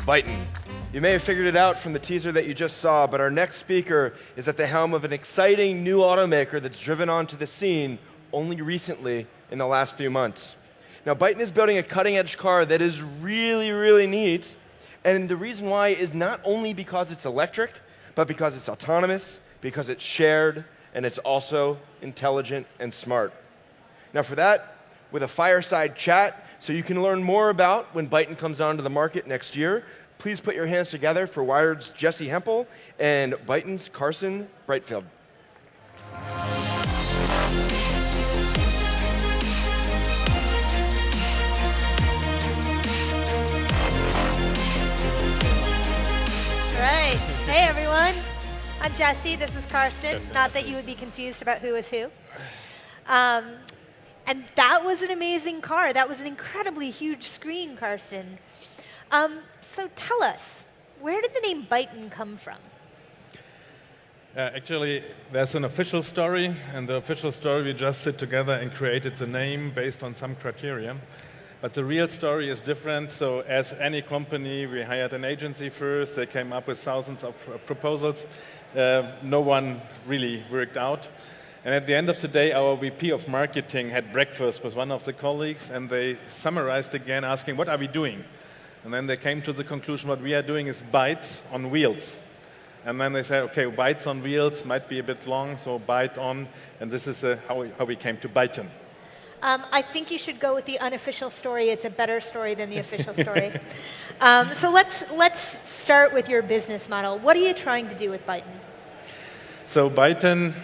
BYTON. You may have figured it out from the teaser that you just saw, but our next speaker is at the helm of an exciting new automaker that's driven onto the scene only recently in the last few months. Now, BYTON is building a cutting-edge car that is really, really neat, and the reason why is not only because it's electric, but because it's autonomous, because it's shared, and it's also intelligent and smart. Now, for that, with a fireside chat, so you can learn more about when BYTON comes onto the market next year, please put your hands together for Wired's Jesse Hempel and BYTON's Carson Brightfield. All right. Hey, everyone. I'm Jesse. This is Karsten. Not that you would be confused about who is who. And that was an amazing car. That was an incredibly huge screen, Karsten. So tell us, where did the name BYTON come from? Actually, there's an official story, and the official story, we just sit together and created the name based on some criteria. But the real story is different. So as any company, we hired an agency first. They came up with thousands of proposals. No one really worked out. And at the end of the day, our VP of marketing had breakfast with one of the colleagues, and they summarized again, asking, what are we doing? And then they came to the conclusion, what we are doing is bytes on wheels. And then they said, okay, bytes on wheels might be a bit long, so BYTON, and this is how we came to BYTON. I think you should go with the unofficial story. It's a better story than the official story. So let's start with your business model. What are you trying to do with BYTON? So BYTON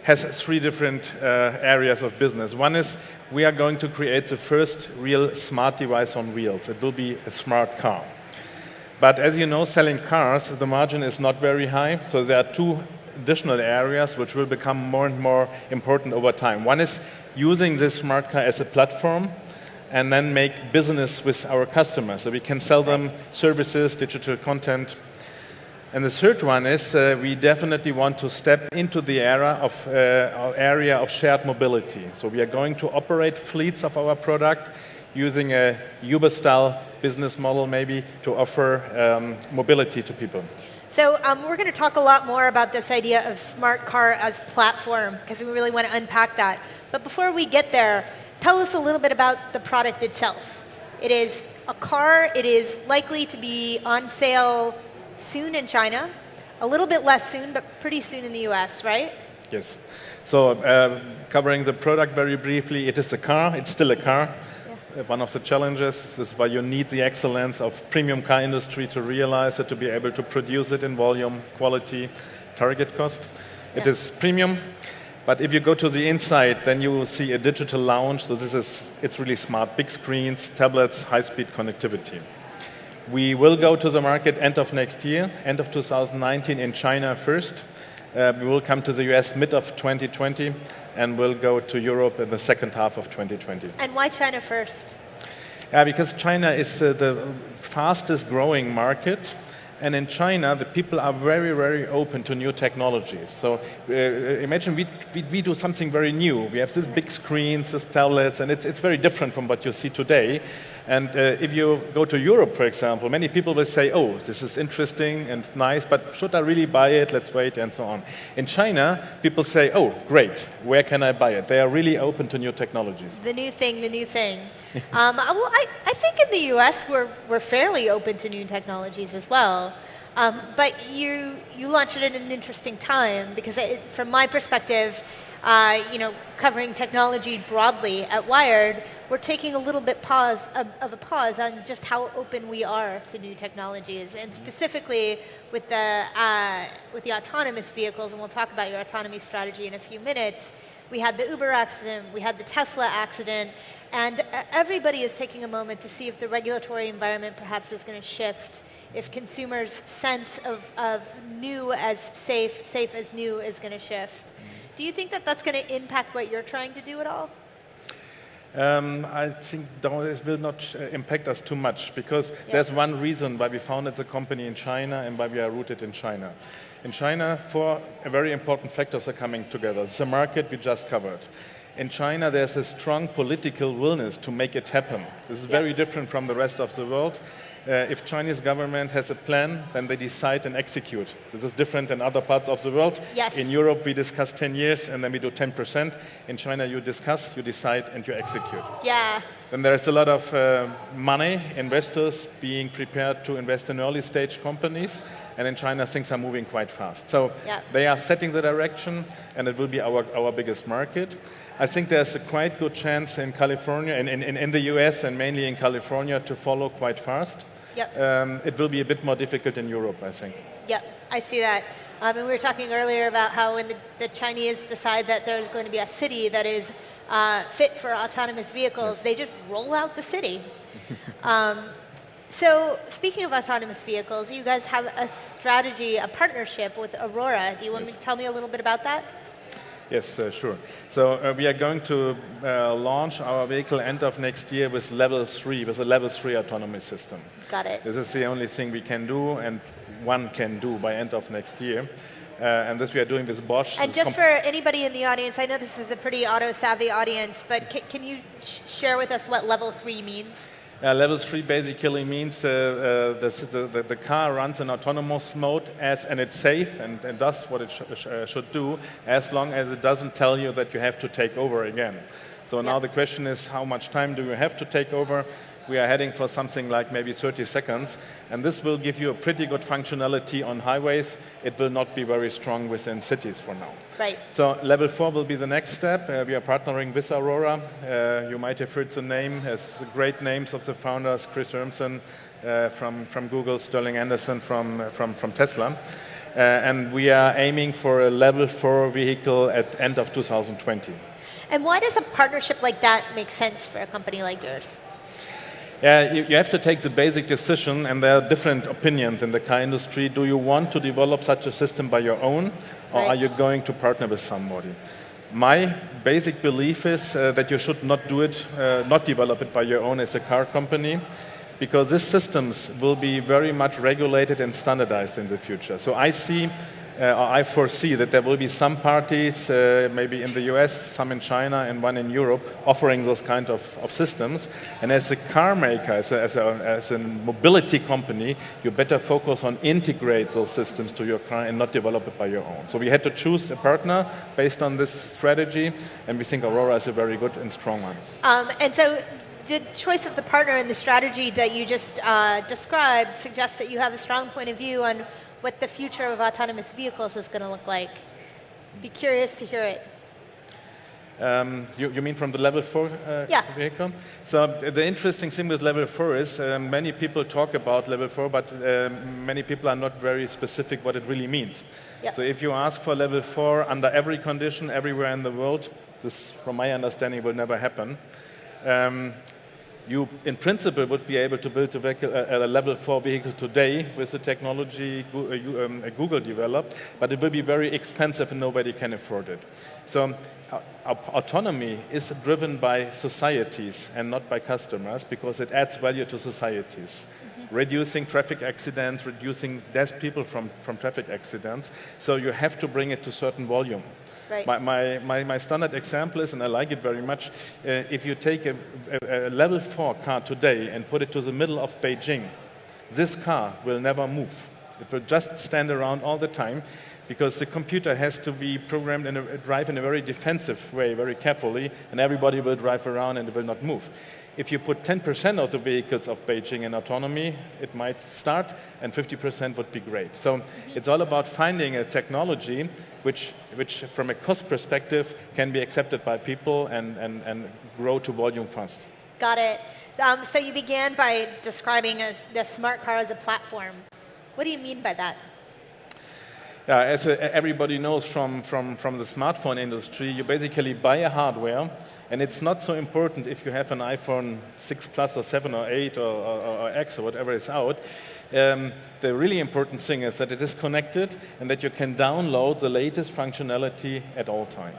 has three different areas of business. One is we are going to create the first real smart device on wheels. It will be a smart car. But as you know, selling cars, the margin is not very high, so there are two additional areas which will become more and more important over time. One is using this smart car as a platform and then make business with our customers, so we can sell them services, digital content. And the third one is we definitely want to step into the area of shared mobility. So we are going to operate fleets of our product using a Uber-style business model maybe to offer mobility to people. So we're going to talk a lot more about this idea of smart car as platform, because we really want to unpack that. But before we get there, tell us a little bit about the product itself. It is a car. It is likely to be on sale soon in China, a little bit less soon, but pretty soon in the US, right? Yes. So covering the product very briefly, it is a car. It's still a car. Yeah. One of the challenges is why you need the excellence of premium car industry to realize it, to be able to produce it in volume, quality, target cost. Yeah. It is premium. But if you go to the inside, then you will see a digital lounge. So it's really smart. Big screens, tablets, high-speed connectivity. We will go to the market end of next year, end of 2019 in China first. We will come to the US mid of 2020, and we'll go to Europe in the second half of 2020. And why China first? Because China is the fastest growing market. And in China, the people are very, very open to new technologies. So imagine we do something very new. We have these big screens, these tablets, and it's very different from what you see today. And if you go to Europe, for example, many people will say, oh, this is interesting and nice, but should I really buy it? Let's wait, and so on. In China, people say, oh, great, where can I buy it? They are really open to new technologies. The new thing, the new thing. Well, I think in the US, we're fairly open to new technologies as well. But you launched it at an interesting time, because from my perspective, covering technology broadly at Wired, we're taking a little bit of a pause on just how open we are to new technologies, and specifically with the autonomous vehicles. And we'll talk about your autonomy strategy in a few minutes. We had the Uber accident, we had the Tesla accident, and everybody is taking a moment to see if the regulatory environment perhaps is going to shift, if consumers' sense of new as safe as new is going to shift. Do you think that that's going to impact what you're trying to do at all? I think it will not impact us too much, because there's one reason why we founded the company in China and why we are rooted in China. In China, four very important factors are coming together. It's the market we just covered. In China, there's a strong political willingness to make it happen. This is very different from the rest of the world. If Chinese government has a plan, then they decide and execute. This is different than other parts of the world. Yes. In Europe, we discuss 10 years, and then we do 10%. In China, you discuss, you decide, and you execute. Yeah. Then there's a lot of money, investors being prepared to invest in early stage companies. And in China, things are moving quite fast. So yeah. they are setting the direction, and it will be our biggest market. I think there's a quite good chance in California, in the US, and mainly in California, to follow quite fast. Yep. It will be a bit more difficult in Europe, I think. Yep, I see that. And we were talking earlier about how when the Chinese decide that there's going to be a city that is fit for autonomous vehicles, yes. They just roll out the city. So speaking of autonomous vehicles, you guys have a strategy, a partnership with Aurora. Do you want to tell me a little bit about that? Yes, sure. So we are going to launch our vehicle end of next year with level 3, with a level 3 autonomous system. Got it. This is the only thing we can do and one can do by end of next year. And this we are doing with Bosch. And just for anybody in the audience, I know this is a pretty auto-savvy audience, but can you share with us what level 3 means? Level 3 basically means the car runs in autonomous mode and it's safe and does what it should do as long as it doesn't tell you that you have to take over again. So now the question is, how much time do you have to take over? We are heading for something like maybe 30 seconds, and this will give you a pretty good functionality on highways. It will not be very strong within cities for now. Right. So level 4 will be the next step. We are partnering with Aurora. You might have heard the name, has great names of the founders, Chris Urmson from Google, Sterling Anderson from Tesla. And we are aiming for a level 4 vehicle at end of 2020. And why does a partnership like that make sense for a company like yours? Yeah, you have to take the basic decision, and there are different opinions in the car industry. Do you want to develop such a system by your own, or are you going to partner with somebody? My basic belief is that you should not do it, not develop it by your own as a car company, because these systems will be very much regulated and standardized in the future. So I foresee that there will be some parties, maybe in the US, some in China, and one in Europe, offering those kind of systems. And as a car maker, as a mobility company, you better focus on integrate those systems to your car and not develop it by your own. So we had to choose a partner based on this strategy, and we think Aurora is a very good and strong one. And so the choice of the partner and the strategy that you just described suggests that you have a strong point of view on what the future of autonomous vehicles is going to look like. Be curious to hear it. You mean from the level 4 vehicle? So the interesting thing with level 4 is many people talk about level 4, but many people are not very specific what it really means. Yep. So if you ask for level 4 under every condition, everywhere in the world, this, from my understanding, will never happen. You, in principle, would be able to build a level 4 vehicle today with the technology Google developed, but it will be very expensive and nobody can afford it. So autonomy is driven by societies and not by customers because it adds value to societies. Mm-hmm. Reducing traffic accidents, reducing death people from traffic accidents. So you have to bring it to certain volume. Right. My standard example is, and I like it very much, if you take a level 4 car today and put it to the middle of Beijing, this car will never move. It will just stand around all the time because the computer has to be programmed and drive in a very defensive way, very carefully, and everybody will drive around and it will not move. If you put 10% of the vehicles of Beijing in autonomy, it might start, and 50% would be great. So it's all about finding a technology which from a cost perspective, can be accepted by people and grow to volume fast. Got it. So you began by describing the smart car as a platform. What do you mean by that? Yeah, as everybody knows from the smartphone industry, you basically buy a hardware, and it's not so important if you have an iPhone 6 Plus or 7 or 8 or X or whatever is out. The really important thing is that it is connected and that you can download the latest functionality at all time.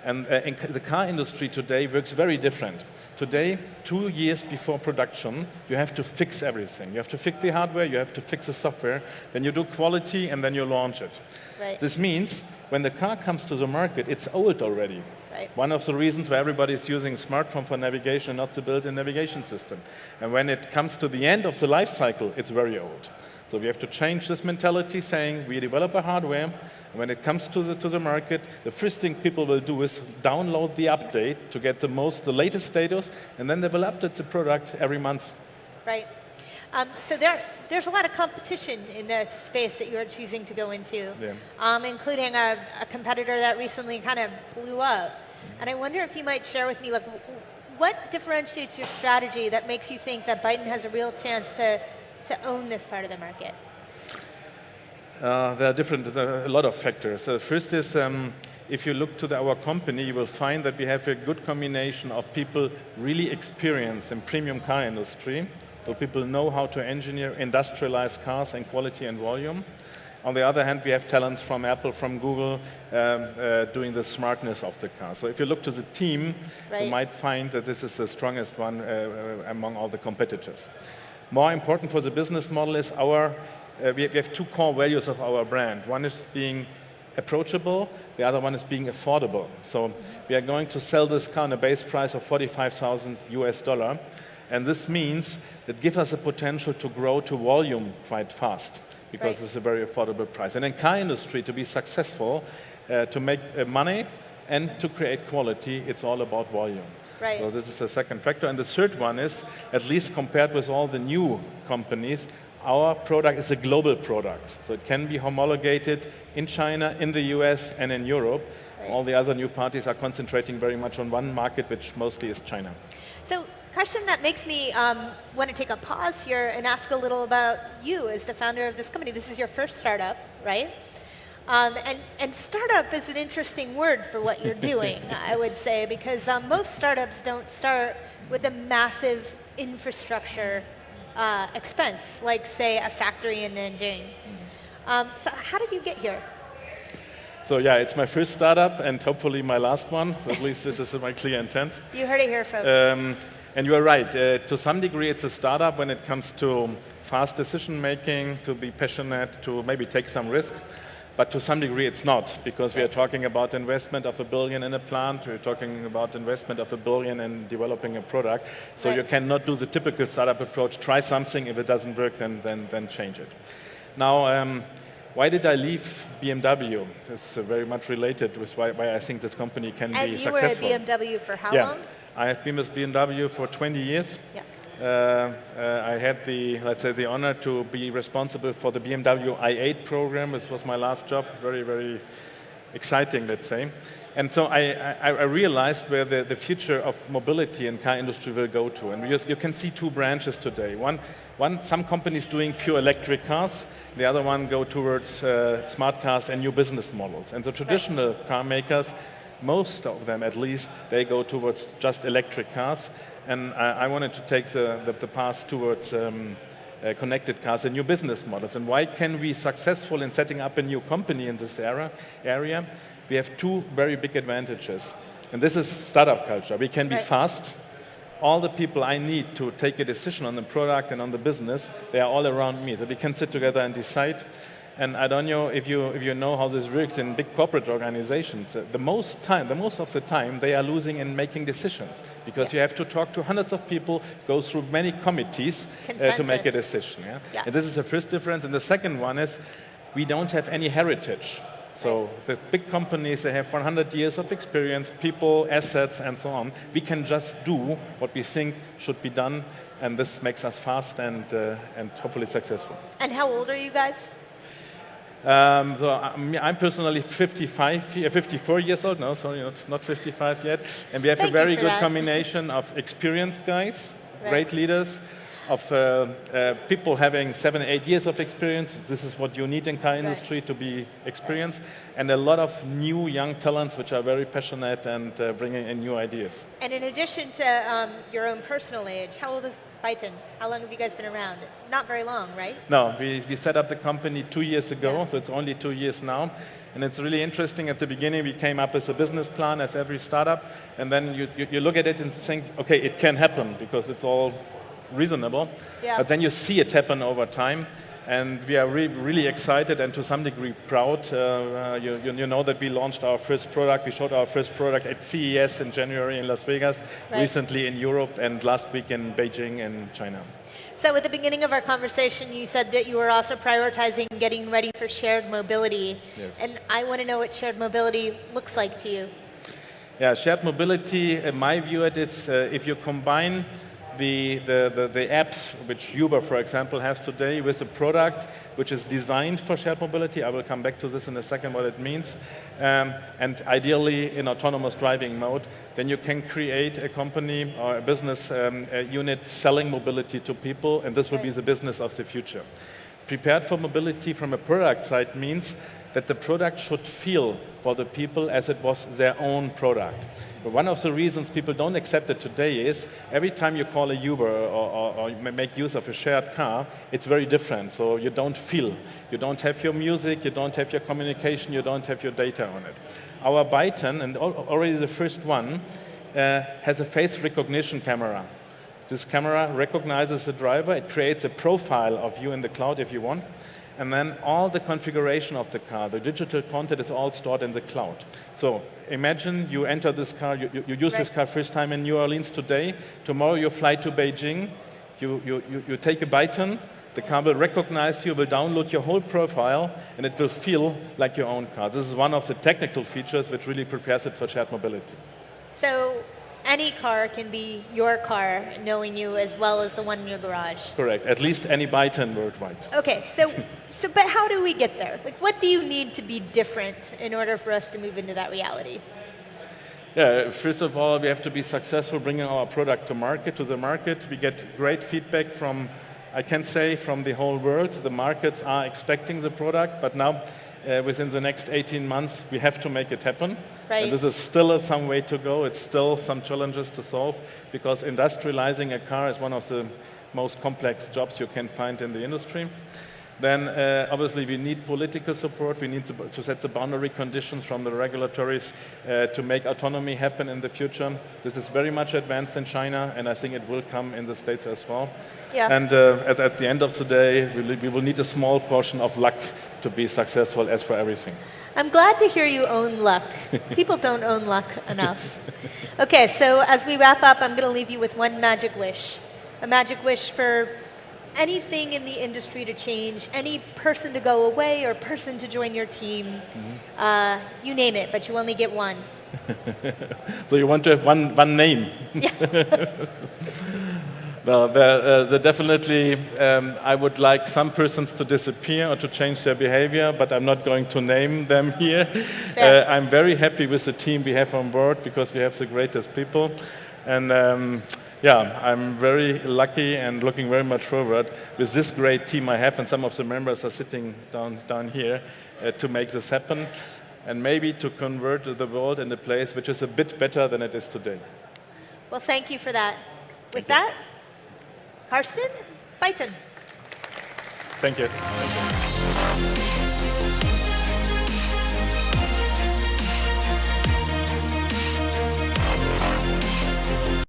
And the car industry today works very different. Today, 2 years before production, you have to fix everything. You have to fix the hardware, you have to fix the software, then you do quality, and then you launch it. Right. This means when the car comes to the market, it's old already. Right. One of the reasons why everybody is using a smartphone for navigation and not the built-in navigation system. And when it comes to the end of the life cycle, it's very old. So we have to change this mentality, saying we develop a hardware, and when it comes to the market, the first thing people will do is download the update to get the latest status, and then they will update the product every month. Right. So there's a lot of competition in the space that you're choosing to go into, including a competitor that recently kind of blew up. And I wonder if you might share with me, like, what differentiates your strategy that makes you think that BYTON has a real chance to own this part of the market? There are a lot of factors. First is, if you look to our company, you will find that we have a good combination of people really experienced in premium car industry, so people know how to engineer, industrialize cars in quality and volume. On the other hand, we have talents from Apple, from Google, doing the smartness of the car. So if you look to the team, you might find that this is the strongest one among all the competitors. More important for the business model is we have two core values of our brand. One is being approachable, the other one is being affordable. So we are going to sell this car on a base price of $45,000 US, and this means it gives us a potential to grow to volume quite fast, because it's a very affordable price. And in car industry, to be successful, to make money and to create quality, it's all about volume. Right. So this is the second factor. And the third one is, at least compared with all the new companies, our product is a global product. So it can be homologated in China, in the US, and in Europe. Right. All the other new parties are concentrating very much on one market, which mostly is China. So, Carsten, that makes me want to take a pause here and ask a little about you as the founder of this company. This is your first startup, right? And startup is an interesting word for what you're doing, I would say, because most startups don't start with a massive infrastructure expense, like, say, a factory in Nanjing. So how did you get here? So yeah, it's my first startup and hopefully my last one. At least this is my clear intent. You heard it here, folks. And you are right. To some degree, it's a startup when it comes to fast decision making, to be passionate, to maybe take some risk. But to some degree, it's not, because we are talking about investment of $1 billion in a plant. We're talking about investment of $1 billion in developing a product. So you cannot do the typical startup approach. Try something. If it doesn't work, then change it. Now, why did I leave BMW? It's very much related with why I think this company can be successful. And you were at BMW for how long? I have been with BMW for 20 years. Yeah. I had the honor to be responsible for the BMW i8 program. This was my last job. Very, very exciting, let's say. And so I realized where the future of mobility and car industry will go to. And you can see two branches today. Some companies doing pure electric cars. The other one go towards smart cars and new business models. And the traditional car makers, most of them at least, they go towards just electric cars. And I wanted to take the path towards connected cars and new business models. And why can we be successful in setting up a new company in this area? We have two very big advantages. And this is startup culture. We can be fast. All the people I need to take a decision on the product and on the business, they are all around me. So we can sit together and decide. And I don't know if you know how this works in big corporate organizations. The most of the time, they are losing in making decisions, because you have to talk to hundreds of people, go through many committees to make a decision. Yeah? And this is the first difference. And the second one is we don't have any heritage. So the big companies, they have 100 years of experience, people, assets, and so on. We can just do what we think should be done, and this makes us fast and hopefully successful. And how old are you guys? I'm personally 54 years old. No, sorry, not 55 yet. And we have a very good combination of experienced guys, great leaders, of people having 7 or 8 years of experience. This is what you need in car industry to be experienced. And a lot of new young talents which are very passionate and bringing in new ideas. And in addition to your own personal age, how old is BYTON. How long have you guys been around? Not very long, right? No, we set up the company 2 years ago, Yeah. so it's only 2 years now. And it's really interesting. At the beginning, we came up with a business plan, as every startup, and then you look at it and think, okay, it can happen because it's all reasonable. Yeah. But then you see it happen over time. And we are really excited and to some degree proud. You know that we launched our first product. We showed our first product at CES in January in Las Vegas, Right. recently in Europe, and last week in Beijing and China. So at the beginning of our conversation, you said that you were also prioritizing getting ready for shared mobility. Yes. And I want to know what shared mobility looks like to you. Yeah, shared mobility, in my view, it is if you combine the apps which Uber, for example, has today with a product which is designed for shared mobility. I will come back to this in a second, what it means. And ideally in autonomous driving mode, then you can create a company or a business unit selling mobility to people, and this will be the business of the future. Prepared for mobility from a product side means that the product should feel for the people as it was their own product. But one of the reasons people don't accept it today is every time you call a Uber or make use of a shared car, it's very different. So you don't feel. You don't have your music, you don't have your communication, you don't have your data on it. Our BYTON, and already the first one, has a face recognition camera. This camera recognizes the driver, it creates a profile of you in the cloud if you want, and then all the configuration of the car, the digital content is all stored in the cloud. So imagine you enter this car, you use this car first time in New Orleans today, tomorrow you fly to Beijing, you take a BYTON, the car will recognize you, will download your whole profile, and it will feel like your own car. This is one of the technical features which really prepares it for shared mobility. So any car can be your car, knowing you as well as the one in your garage. Correct. At least any BYTON worldwide. Okay, so but how do we get there? Like, what do you need to be different in order for us to move into that reality? Yeah, first of all, we have to be successful bringing our product to the market. We get great feedback from, I can say, from the whole world. The markets are expecting the product, but now within the next 18 months, we have to make it happen. Right. And this is still some way to go. It's still some challenges to solve because industrializing a car is one of the most complex jobs you can find in the industry. Then obviously we need political support. We need to set the boundary conditions from the regulatories to make autonomy happen in the future. This is very much advanced in China, and I think it will come in the States as well. Yeah. And at the end of the day, we will need a small portion of luck to be successful as for everything. I'm glad to hear you own luck. People don't own luck enough. Okay, so as we wrap up, I'm going to leave you with one magic wish. A magic wish for anything in the industry to change, any person to go away or person to join your team. You name it, but you only get one. So you want to have one name? Yeah. Well, definitely, I would like some persons to disappear or to change their behavior, but I'm not going to name them here. I'm very happy with the team we have on board because we have the greatest people. And yeah, I'm very lucky and looking very much forward with this great team I have, and some of the members are sitting down here to make this happen and maybe to convert the world in a place which is a bit better than it is today. Well, thank you for that. With that, Karsten, BYTON. Thank you.